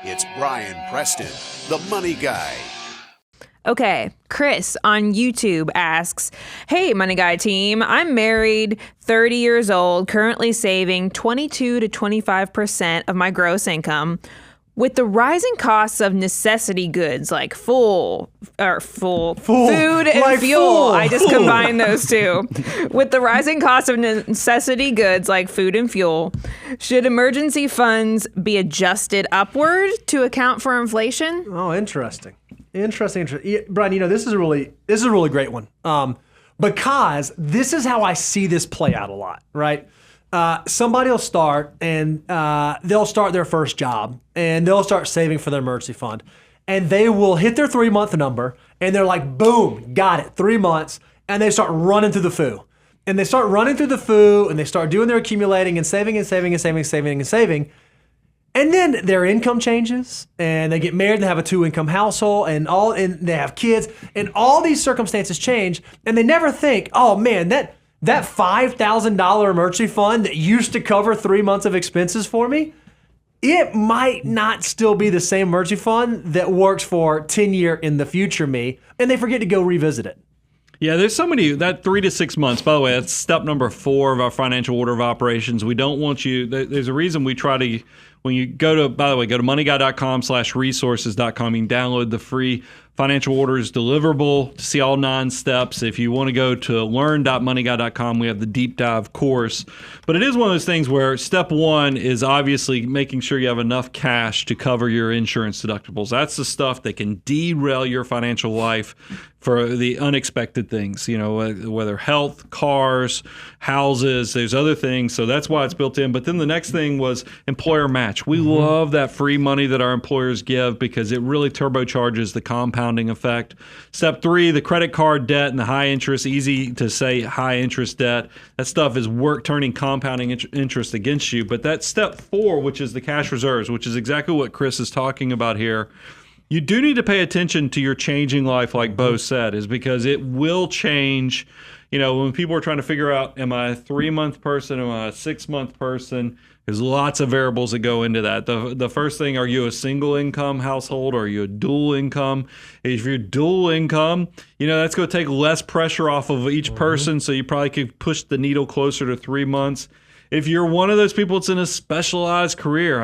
It's Brian Preston, the Money Guy. Okay, Chris on YouTube asks, "Hey, Money Guy team, I'm married, 30 years old, currently saving 22 to 25% of my gross income. With the rising costs of necessity goods like food and Like fuel," fool. I just combined those two. With the rising cost of necessity goods like food and fuel, should emergency funds be adjusted upward to account for inflation? Oh, interesting. Yeah, Brian, this is a really great one. Because this is how I see this play out a lot, right? Somebody will start and they'll start their first job and they'll start saving for their emergency fund, and they will hit their 3-month number and they're like, boom, got it, 3 months, and they start running through the foo. And they start running through the foo and they start doing their accumulating and saving and saving and saving and saving and saving. And then their income changes, and they get married and have a 2-income household, and they have kids, and all these circumstances change, and they never think, oh man, that $5,000 emergency fund that used to cover 3 months of expenses for me, it might not still be the same emergency fund that works for 10 year in the future me, and they forget to go revisit it. Yeah, there's so many, that 3 to 6 months, by the way, that's step number 4 of our financial order of operations. We don't want you, there's a reason we try to, when you go to moneyguy.com/resources.com, you can download the free financial orders deliverable to see all 9 steps. If you want to go to learn.moneyguy.com, we have the deep dive course. But it is one of those things where step 1 is obviously making sure you have enough cash to cover your insurance deductibles. That's the stuff that can derail your financial life for the unexpected things, whether health, cars, houses, there's other things. So that's why it's built in. But then the next thing was employer match. We love that free money that our employers give because it really turbocharges the compounding effect. Step 3, the credit card debt and the high interest, easy to say high interest debt. That stuff is turning compounding interest against you. But that step 4, which is the cash reserves, which is exactly what Chris is talking about here, you do need to pay attention to your changing life, like Bo said, is because it will change. When people are trying to figure out, am I a 3-month person, am I a 6-month person? There's lots of variables that go into that. The first thing, are you a single income household or are you a dual income? If you're dual income, that's going to take less pressure off of each person, so you probably could push the needle closer to 3 months. If you're one of those people that's in a specialized career,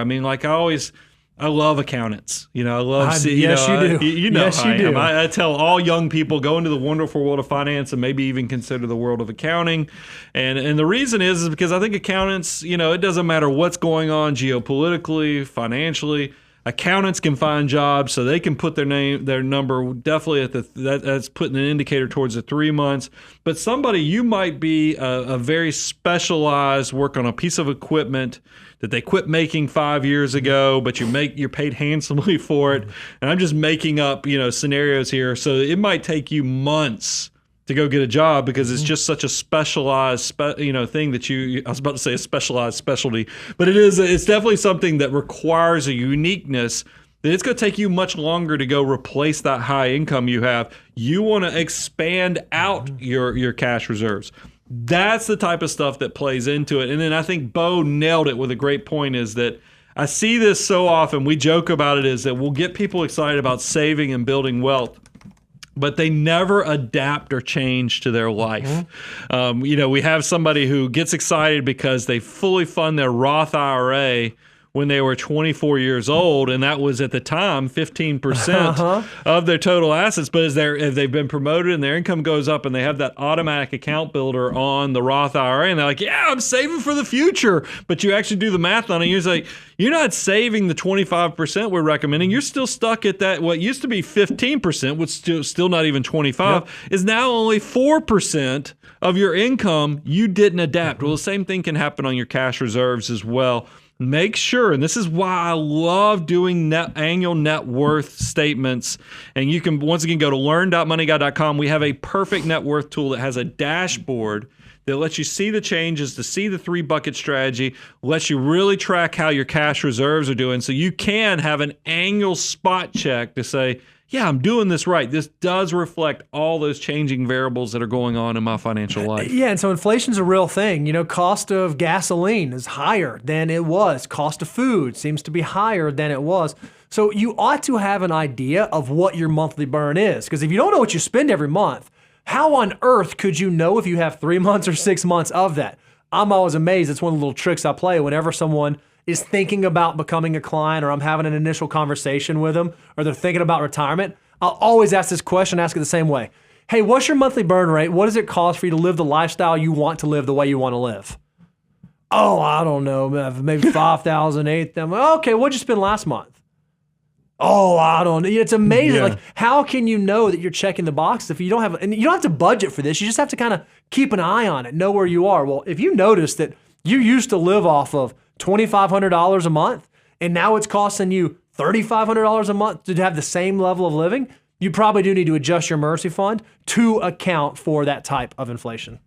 I love accountants. I love yes, you do. Yes, you do. I tell all young people, go into the wonderful world of finance and maybe even consider the world of accounting. And the reason is because I think accountants, it doesn't matter what's going on geopolitically, financially. Accountants can find jobs, so they can put their number definitely at that's putting an indicator towards the 3 months. But you might be a very specialized, work on a piece of equipment that they quit making 5 years ago, but you're paid handsomely for it. And I'm just making up, scenarios here. So it might take you months to go get a job because it's just such a specialized, thing that I was about to say a specialized specialty, but it's definitely something that requires a uniqueness that it's going to take you much longer to go replace that high income you have. You want to expand out your cash reserves. That's the type of stuff that plays into it. And then I think Bo nailed it with a great point, is that I see this so often, we joke about it, is that we'll get people excited about saving and building wealth, but they never adapt or change to their life. We have somebody who gets excited because they fully fund their Roth IRA when they were 24 years old, and that was at the time 15% of their total assets. But as they've been promoted and their income goes up and they have that automatic account builder on the Roth IRA, and they're like, yeah, I'm saving for the future. But you actually do the math on it, you're like, you're not saving the 25% we're recommending. You're still stuck at that. What used to be 15%, which still not even 25, is now only 4% of your income you didn't adapt. Well, the same thing can happen on your cash reserves as well. Make sure, and this is why I love doing annual net worth statements. And you can, once again, go to learn.moneyguy.com. We have a perfect net worth tool that has a dashboard that lets you see the changes, to see the 3-bucket strategy, lets you really track how your cash reserves are doing. So you can have an annual spot check to say, yeah, I'm doing this right. This does reflect all those changing variables that are going on in my financial life. Yeah, and so inflation's a real thing. Cost of gasoline is higher than it was. Cost of food seems to be higher than it was. So you ought to have an idea of what your monthly burn is. Because if you don't know what you spend every month, how on earth could you know if you have 3 months or 6 months of that? I'm always amazed. It's one of the little tricks I play whenever someone is thinking about becoming a client, or I'm having an initial conversation with them, or they're thinking about retirement. I'll always ask this question, ask it the same way. Hey, what's your monthly burn rate? What does it cost for you to live the lifestyle you want to live the way you want to live? Oh, I don't know, maybe 5,000, 8,000. Okay, what'd you spend last month? Oh, I don't know. It's amazing. Yeah. Like, how can you know that you're checking the box if you don't have, and you don't have to budget for this. You just have to kind of keep an eye on it, know where you are. Well, if you notice that you used to live off of $2,500 a month, and now it's costing you $3,500 a month to have the same level of living, you probably do need to adjust your emergency fund to account for that type of inflation.